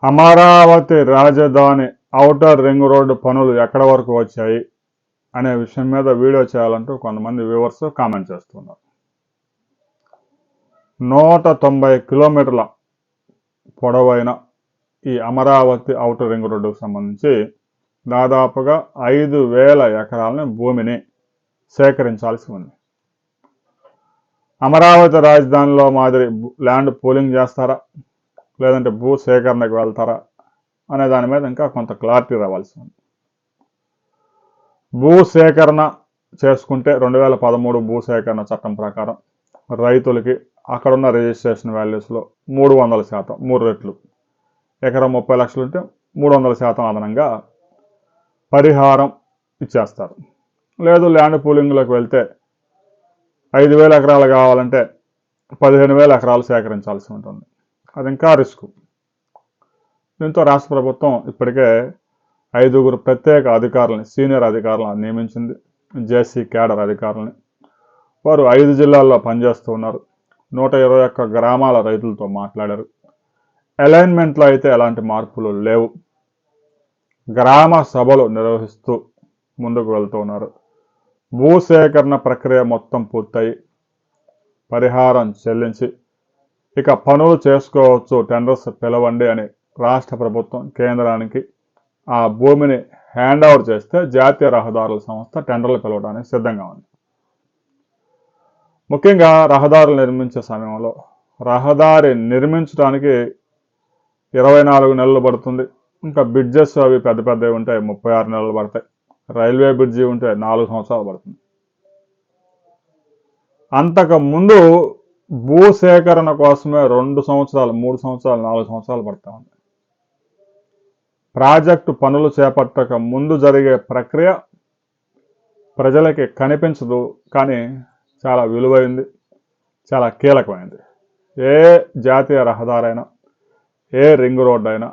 అమరావతి రాజధాని outer ring road పనులు ఎక్కడ వరకు వచ్చాయి అనే విషయం మీద వీడియో చేయాలంటూ కొంతమంది వ్యూవర్స్ కామెంట్ చేస్తున్నారు. 190 కిలోమీటర్ల పొడవైన ఈ అమరావతి ఔటర్ రింగ్ రోడ్డుకు సంబంధించి దాదాపుగా 5,000 ఎకరాలని భూమిని సేకరించాల్సి ఉంది. అమరావతి రాజధానిలో మాదిరి ల్యాండ్ పూలింగ్ చేస్తారా, లేదంటే భూ సేకరణకు వెళ్తారా అనే దాని మీద ఇంకా కొంత క్లారిటీ రావాల్సి ఉంది. భూ సేకరణ చేసుకుంటే 2013 భూ సేకరణ చట్టం ప్రకారం రైతులకి అక్కడున్న రిజిస్ట్రేషన్ వాల్యూస్లో 300%, 3 రెట్లు, ఎకరం 30 లక్షలు ఉంటే 300% అదనంగా పరిహారం ఇచ్చేస్తారు. లేదు ల్యాండ్ పూలింగ్లోకి వెళ్తే 5,000 ఎకరాలు కావాలంటే 15,000 ఎకరాలు సేకరించాల్సి ఉంటుంది. అది ఇంకా రిస్క్. దీంతో రాష్ట్ర ప్రభుత్వం ఇప్పటికే 5 ప్రత్యేక అధికారులని, సీనియర్ అధికారులను నియమించింది, జేసీ క్యాడర్ అధికారులని. వారు 5 జిల్లాల్లో పనిచేస్తూ ఉన్నారు. 121 గ్రామాల రైతులతో మాట్లాడారు. అలైన్మెంట్లో అయితే ఎలాంటి మార్పులు లేవు. గ్రామ సభలు నిర్వహిస్తూ ముందుకు వెళ్తూ ఉన్నారు. భూసేకరణ ప్రక్రియ మొత్తం పూర్తయి పరిహారం చెల్లించి ఇక పనులు చేసుకోవచ్చు, టెండర్స్ పిలవండి అని రాష్ట్ర ప్రభుత్వం కేంద్రానికి ఆ భూమిని హ్యాండ్ ఓవర్ చేస్తే జాతీయ రహదారుల సంస్థ టెండర్లు పిలవడానికి సిద్ధంగా ఉంది. ముఖ్యంగా రహదారులు నిర్మించే సమయంలో రహదారి నిర్మించడానికి 24 నెలలు పడుతుంది. ఇంకా బ్రిడ్జెస్ అవి పెద్ద పెద్దవి ఉంటాయి, 36 నెలలు పడతాయి. రైల్వే బ్రిడ్జి ఉంటే 4 సంవత్సరాలు పడుతుంది. అంతకుముందు భూసేకరణ కోసమే 2 సంవత్సరాలు, 3 సంవత్సరాలు, 4 సంవత్సరాలు పడతా ఉంది. ప్రాజెక్టు పనులు చేపట్టక ముందు జరిగే ప్రక్రియ ప్రజలకి కనిపించదు, కానీ చాలా విలువైంది, చాలా కీలకమైంది. ఏ జాతీయ రహదారైనా, ఏ రింగ్ రోడ్ అయినా,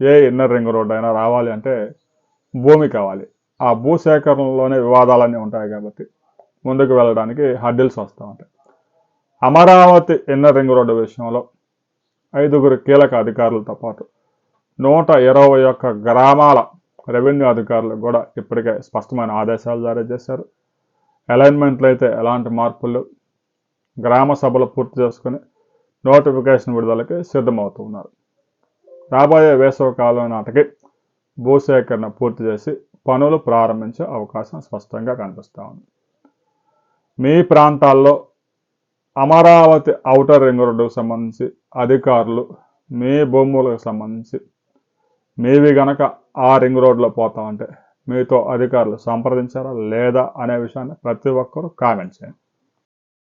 ఏ ఇన్నర్ రింగ్ రోడ్ అయినా రావాలి అంటే భూమి కావాలి. ఆ భూసేకరణలోనే వివాదాలన్నీ ఉంటాయి కాబట్టి ముందుకు వెళ్ళడానికి హడ్డిల్స్ వస్తూ ఉంటాయి. అమరావతి ఇన్నర్ రింగ్ రోడ్డు విషయంలో 5 కీలక అధికారులతో పాటు 121 గ్రామాల రెవెన్యూ అధికారులకు కూడా ఇప్పటికే స్పష్టమైన ఆదేశాలు జారీ చేశారు. అలైన్మెంట్లో అయితే ఎలాంటి మార్పులు, గ్రామ సభలు పూర్తి చేసుకుని నోటిఫికేషన్ విడుదలకి సిద్ధమవుతూ ఉన్నారు. రాబోయే వేసవి కాలం నాటికి భూసేకరణ పూర్తి చేసి పనులు ప్రారంభించే అవకాశం స్పష్టంగా కనిపిస్తూ ఉంది. మీ ప్రాంతాల్లో అమరావతి ఔటర్ రింగ్ రోడ్డుకు సంబంధించి అధికారులు మీ భూములకు సంబంధించి మీవి గనక ఆ రింగ్ రోడ్లో పోతామంటే మీతో అధికారులు సంప్రదించారా లేదా అనే విషయాన్ని ప్రతి ఒక్కరూ కామెంట్ చేయండి.